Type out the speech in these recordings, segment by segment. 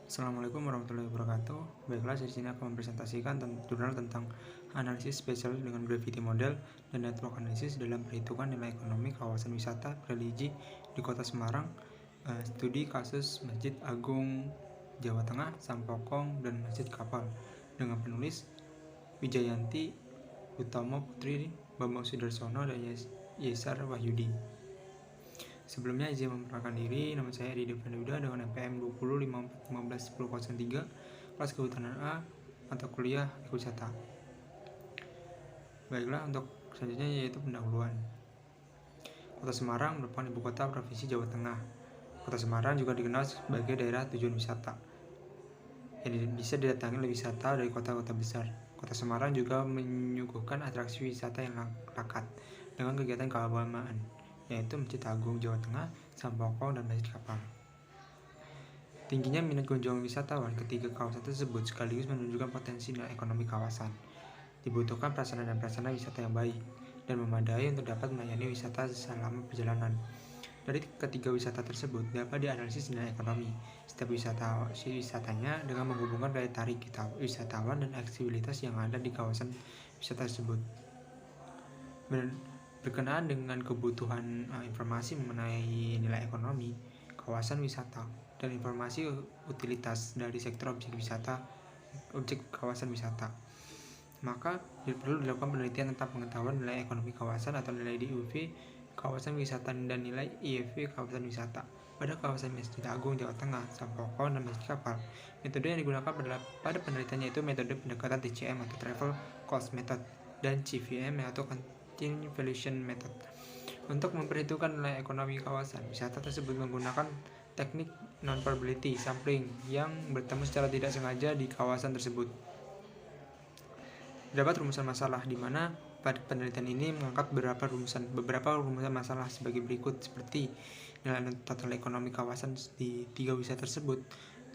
Assalamualaikum warahmatullahi wabarakatuh. Baiklah, di sini aku mempresentasikan jurnal tentang analisis spesial dengan gravity model dan network analisis dalam perhitungan nilai ekonomi kawasan wisata religi di Kota Semarang. Studi kasus Masjid Agung Jawa Tengah, Sampokong, dan Masjid Kapal dengan penulis Wijayanti Utomo Putri, Bambang Sudarsono, dan Yesar Wahyudi. Sebelumnya izin memperkenalkan diri, nama saya Edi Devanda dengan NPM 2054151003, kelas kehutanan A, mata kuliah ekowisata. Baiklah, untuk selanjutnya yaitu pendahuluan. Kota Semarang merupakan ibu kota provinsi Jawa Tengah. Kota Semarang juga dikenal sebagai daerah tujuan wisata yang bisa didatangi oleh wisata dari kota-kota besar. Kota Semarang juga menyuguhkan atraksi wisata yang lekat dengan kegiatan keagamaan, yaitu Masjid Agung Jawa Tengah, Sampokong, dan Masjid Kapal. Tingginya minat kunjungan wisatawan ketiga kawasan tersebut sekaligus menunjukkan potensi nilai ekonomi kawasan. Dibutuhkan prasarana dan prasarana wisata yang baik dan memadai untuk dapat melayani wisata selama perjalanan. Dari ketiga wisata tersebut dapat dianalisis nilai ekonomi setiap wisatanya dengan menghubungkan daya tarik wisatawan dan aksesibilitas yang ada di kawasan wisata tersebut. Berkenaan dengan kebutuhan informasi mengenai nilai ekonomi kawasan wisata dan informasi utilitas dari sektor objek kawasan wisata, maka perlu dilakukan penelitian tentang pengetahuan nilai ekonomi kawasan atau nilai DUV kawasan wisata dan nilai IEV kawasan wisata pada kawasan Masjid Agung Jawa Tengah, Sampokong, dan Masjid Kapal. Metode yang digunakan pada penelitian yaitu metode pendekatan TCM atau Travel Cost Method dan CVM atau Continuous Valuation Method. Untuk memperhitungkan nilai ekonomi kawasan wisata tersebut menggunakan teknik non-probability sampling yang bertemu secara tidak sengaja di kawasan tersebut. Terdapat rumusan masalah di mana pada penelitian ini mengangkat beberapa rumusan masalah sebagai berikut, seperti nilai total ekonomi kawasan di tiga wisata tersebut.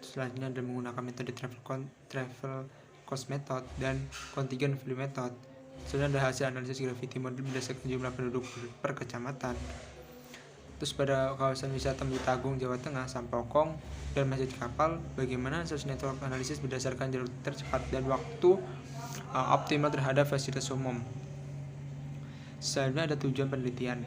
Selanjutnya ada menggunakan metode travel cost method dan contingent value method. Selanjutnya ada hasil analisis gravity model berdasarkan jumlah penduduk per kecamatan. Terus pada kawasan wisata Masjid Agung Jawa Tengah, Sampokong, dan Masjid Kapal, bagaimana source network analisis berdasarkan jalur tercepat dan waktu optimal terhadap fasilitas umum. Selanjutnya ada tujuan penelitian.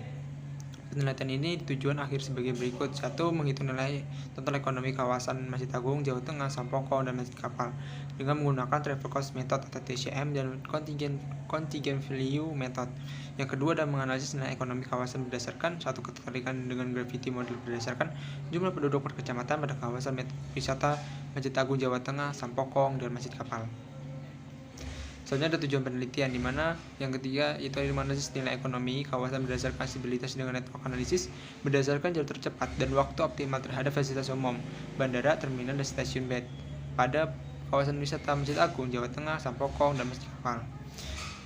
Penelitian ini tujuan akhir sebagai berikut. 1. Menghitung nilai total ekonomi kawasan Masjid Agung Jawa Tengah, Sampokong, dan Masjid Kapal dengan menggunakan travel cost method atau TCM dan contingent value method. Yang kedua adalah menganalisis nilai ekonomi kawasan berdasarkan satu ketertarikan dengan gravity model berdasarkan jumlah penduduk per kecamatan pada kawasan wisata Masjid Agung Jawa Tengah, Sampokong, dan Masjid Kapal. Selanjutnya ada tujuan penelitian, di mana yang ketiga itu menganalisis nilai ekonomi kawasan berdasarkan aksesibilitas dengan network analisis berdasarkan jalur tercepat dan waktu optimal terhadap fasilitas umum, bandara, terminal, dan stasiun bed pada kawasan wisata Masjid Agung Jawa Tengah, Sampokong, dan Masjid Kapal.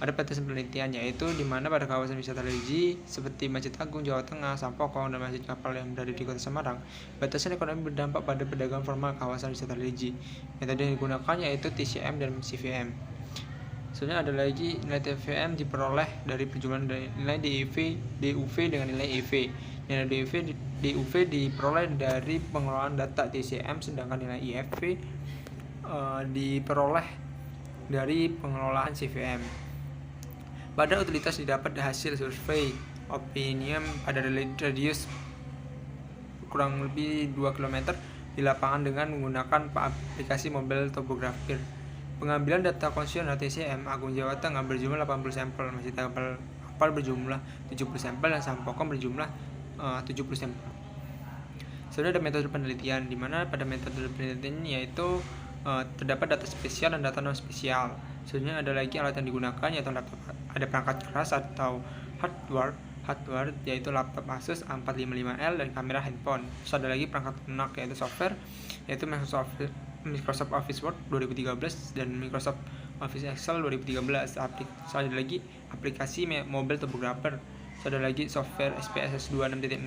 Ada batasan penelitian, yaitu di mana pada kawasan wisata religi seperti Masjid Agung Jawa Tengah, Sampokong, dan Masjid Kapal yang berada di Kota Semarang, batasan ekonomi berdampak pada pedagang formal kawasan wisata religi. Metode yang digunakan yaitu TCM dan CVM. Selanjutnya ada lagi nilai TVM diperoleh dari perjumlahan nilai DUV dengan nilai EV. Nilai DUV diperoleh dari pengelolaan data TCM, sedangkan nilai EV diperoleh dari pengelolaan CVM. Pada utilitas didapat hasil survei opinion pada radius kurang lebih 2 km di lapangan dengan menggunakan aplikasi mobile topographer. Pengambilan data konvensional TCM Agung Jawa Tengah berjumlah 80 sampel, Masjid Kapal berjumlah 70 sampel, dan Sampokong berjumlah 70 sampel. Selanjutnya ada metode penelitian, di mana pada metode penelitian yaitu terdapat data spesial dan data non spesial. Selanjutnya ada lagi alat yang digunakan, yaitu laptop, ada perangkat keras atau hardware yaitu laptop Asus A455L dan kamera handphone. Terus ada lagi perangkat lunak yaitu software, yaitu Microsoft Office Word 2013 dan Microsoft Office Excel 2013. Ada lagi aplikasi mobile topographer. Ada lagi software SPSS 26.0,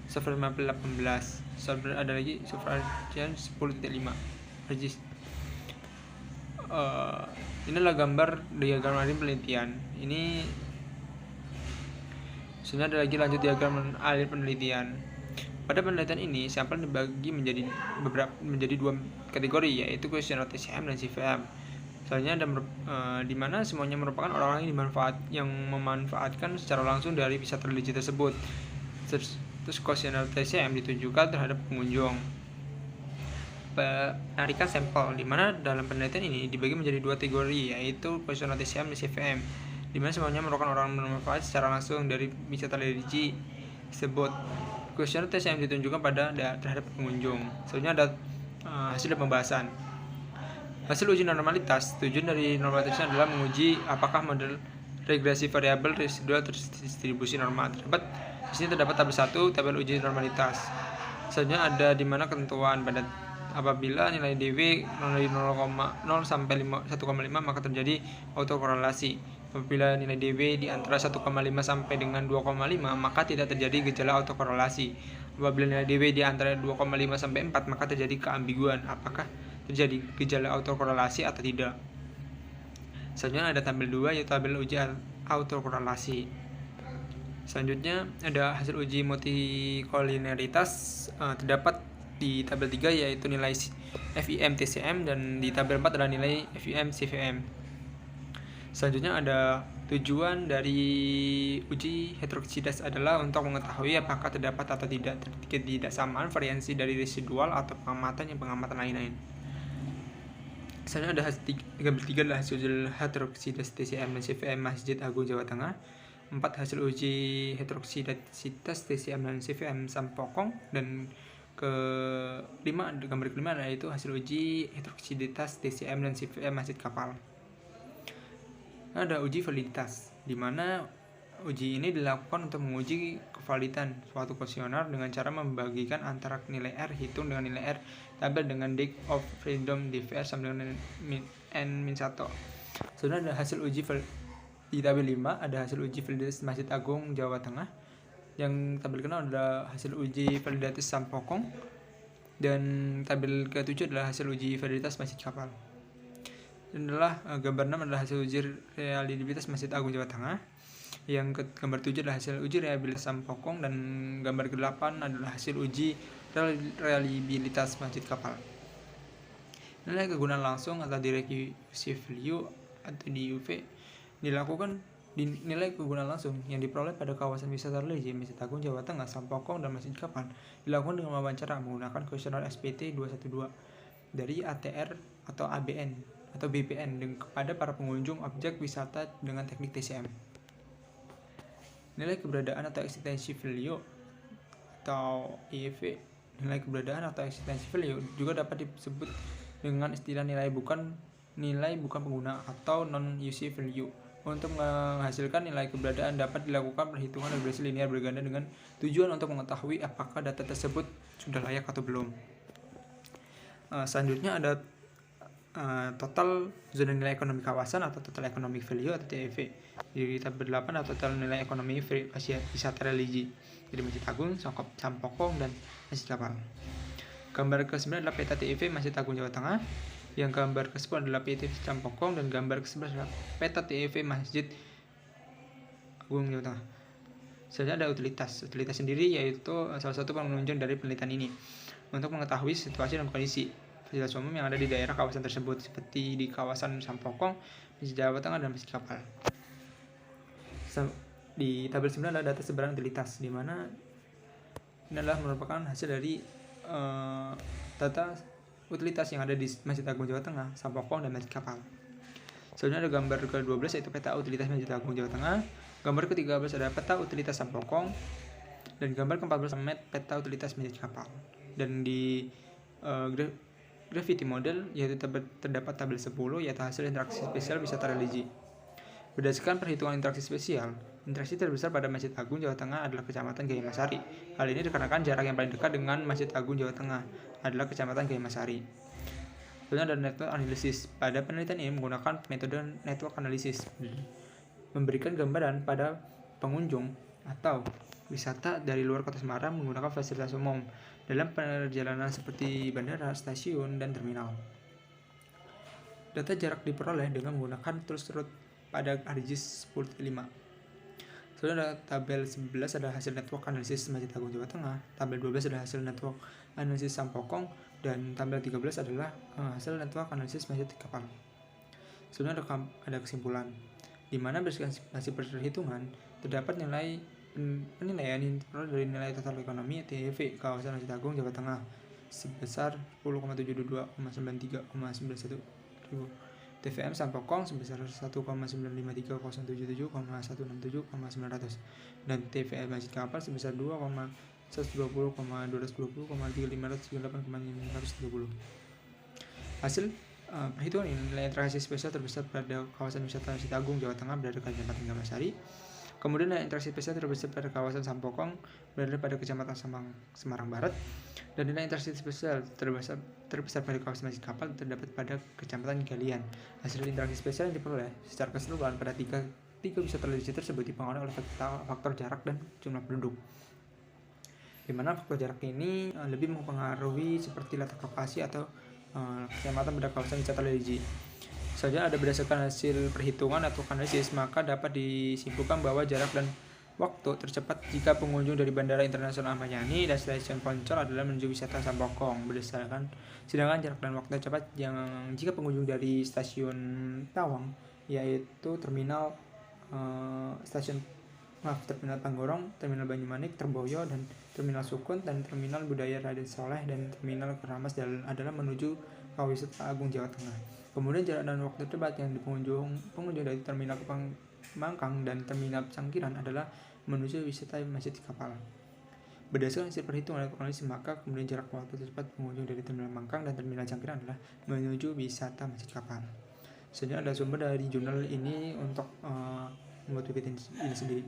software Maple 18. Ada lagi software Argent 10.5. Inilah gambar diagram penelitian. Sebenarnya ada lagi lanjut diagram alir penelitian. Pada penelitian ini, sampel dibagi menjadi dua kategori, yaitu kuesioner TCM dan CVM. Soalnya ada di mana semuanya merupakan orang-orang yang memanfaatkan secara langsung dari wisata religi tersebut. Terus kuesioner TCM ditujukan terhadap pengunjung. Penarikan sampel, di mana dalam penelitian ini dibagi menjadi dua kategori, yaitu kuesioner TCM dan CVM, di mana semuanya merupakan orang yang memanfaatkan secara langsung dari wisata religi tersebut. Kuesioner TCM ditunjukkan terhadap pengunjung. Selanjutnya ada hasil pembahasan. Hasil uji normalitas. Tujuan dari normalitas adalah menguji apakah model regresi variabel residual distribusi normal. Di sini terdapat tabel 1, tabel uji normalitas. Selanjutnya ada di mana ketentuan pada apabila nilai DW dari 0,0 sampai 1,5 maka terjadi autokorelasi. Apabila nilai DW di antara 1,5 sampai dengan 2,5 maka tidak terjadi gejala autokorelasi. Apabila nilai DW di antara 2,5 sampai 4 maka terjadi keambiguan apakah terjadi gejala autokorelasi atau tidak. Selanjutnya ada tabel 2 yaitu tabel uji autokorelasi. Selanjutnya ada hasil uji multikolineritas terdapat di tabel 3 yaitu nilai FIM TCM, dan di tabel 4 adalah nilai FIM CVM. Selanjutnya ada tujuan dari uji heteroksidas adalah untuk mengetahui apakah terdapat atau tidak ketidaksamaan variansi dari residual atau pengamatan lain-lain. Selanjutnya ada gambar 3 adalah hasil heteroksidas TCM dan CVM Masjid Agung Jawa Tengah. 4 hasil uji heteroksiditas TCM dan CVM Sampokong, dan gambar kelima yaitu hasil uji heteroksiditas TCM dan CVM Masjid Kapal. Ada uji validitas, di mana uji ini dilakukan untuk menguji kevalidan suatu kuesioner dengan cara membagikan antara nilai R hitung dengan nilai R tabel dengan degree of freedom DVR sama dengan N-1. Sebenarnya ada hasil uji di tabel 5 ada hasil uji validitas Masjid Agung Jawa Tengah. Yang tabel ke-6 adalah hasil uji validitas Sampokong, dan tabel ke-7 adalah hasil uji validitas Masjid Kapal. Dan gambar 6 adalah hasil uji reliabilitas Masjid Agung Jawa Tengah. Yang gambar 7 adalah hasil uji reliabilitas Sampokong, dan gambar ke-8 adalah hasil uji reliabilitas Masjid Kapal. Nilai kegunaan langsung atau direct use value atau DUV dilakukan nilai kegunaan langsung yang diperoleh pada kawasan wisata religi Masjid Agung Jawa Tengah, Sampokong, dan Masjid Kapal dilakukan dengan wawancara menggunakan kuesioner SPT 212 dari ATR atau ABN atau BPN kepada para pengunjung objek wisata dengan teknik TCM. Nilai keberadaan atau existence value atau EV. Nilai keberadaan atau existence value juga dapat disebut dengan istilah nilai bukan pengguna atau non-use value. Untuk menghasilkan nilai keberadaan dapat dilakukan perhitungan regresi linear berganda dengan tujuan untuk mengetahui apakah data tersebut sudah layak atau belum. Selanjutnya ada total zona nilai ekonomi kawasan atau total economic value atau TEV. Di tabel 8 atau total nilai ekonomi wisata religi jadi Masjid Agung, Sampokong, dan Masjid Kapal. Gambar ke-9 adalah peta TEV Masjid Agung Jawa Tengah. Yang gambar ke-10 adalah peta Sampokong, dan gambar ke-11 adalah peta TEV Masjid Agung Jawa Tengah. Selanjutnya ada utilitas. Utilitas sendiri yaitu salah satu penunjang dari penelitian ini untuk mengetahui situasi dan kondisi fasilitas umum yang ada di daerah kawasan tersebut, seperti di kawasan Sampokong, Masjid Jawa Tengah, dan Masjid Kapal. Di tabel 9 adalah data sebaran utilitas, di mana ini adalah merupakan hasil dari data utilitas yang ada di Masjid Agung Jawa Tengah, Sampokong, dan Masjid Kapal. Selanjutnya ada gambar ke-12 yaitu peta utilitas Masjid Agung Jawa Tengah. Gambar ke-13 ada peta utilitas Sampokong, dan gambar ke-14 peta utilitas Masjid Kapal. Dan di Gravity model yaitu terdapat tabel 10 yaitu hasil interaksi spesial wisata religi. Berdasarkan perhitungan interaksi spesial, interaksi terbesar pada Masjid Agung Jawa Tengah adalah Kecamatan Gaymasari. Hal ini dikarenakan jarak yang paling dekat dengan Masjid Agung Jawa Tengah adalah Kecamatan Gaymasari. Kemudian ada network analysis. Pada penelitian ini menggunakan metode network analysis, memberikan gambaran pada pengunjung atau wisata dari luar kota Semarang menggunakan fasilitas umum dalam perjalanan seperti bandara, stasiun, dan terminal. Data jarak diperoleh dengan menggunakan tools route pada ArcGIS 10.5. Selanjutnya ada tabel 11 ada hasil network analisis Masjid Agung Jawa Tengah, tabel 12 ada hasil network analisis Sampokong, dan tabel 13 adalah hasil network analisis Masjid Kapal. Selanjutnya ada kesimpulan, di mana berdasarkan hasil perhitungan terdapat nilai penilaian dari nilai total ekonomi TEV kawasan Masjid Agung Jawa Tengah sebesar 10,722,93,91 ribu. TVM Sampokong sebesar 1,953,077,167,900 dan TVM Masjid Kapal sebesar 2,120,220,3538,530. Hasil perhitungan ini nilai interaksi spesial terbesar pada kawasan wisata Masjid Agung Jawa Tengah berada pada Kecamatan Gamasari. Kemudian nilai interaksi spesial terbesar pada kawasan Sampokong berada pada Kecamatan Semarang Barat, dan nilai interaksi spesial terbesar pada kawasan Masjid Kapal terdapat pada Kecamatan Galian. Hasil interaksi spesial yang diperoleh secara keseluruhan pada tiga wisata religi tersebut dipengaruhi oleh faktor jarak dan jumlah penduduk, di mana faktor jarak ini lebih mempengaruhi seperti letak lokasi atau kecamatan pada kawasan wisata religi. Saja ada berdasarkan hasil perhitungan atau analisis, maka dapat disimpulkan bahwa jarak dan waktu tercepat jika pengunjung dari Bandara Internasional Ahmad Yani dan Stasiun Poncol adalah menuju wisata Sampokong. Sedangkan jarak dan waktu tercepat jika pengunjung dari Stasiun Tawang, yaitu Terminal Panggorong, Terminal Banyumanik, Terboyo, dan Terminal Sukun, dan Terminal Budaya Raden Soleh, dan Terminal Keramas adalah menuju Wisata Agung Jawa Tengah. Kemudian jarak dan waktu tercepat yang pengunjung dari Terminal Mangkang dan Terminal Cangkiran adalah menuju wisata Masjid Kapal. Berdasarkan hasil perhitungan analisis, maka kemudian jarak waktu tercepat pengunjung dari Terminal Mangkang dan Terminal Cangkiran adalah menuju wisata Masjid Kapal. Sebenarnya ada sumber dari jurnal ini untuk membuat PPT ini sendiri.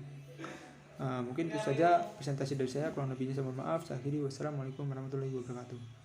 Mungkin itu saja presentasi dari saya, kurang lebihnya saya mohon maaf. Saya akhiri, wassalamualaikum warahmatullahi wabarakatuh.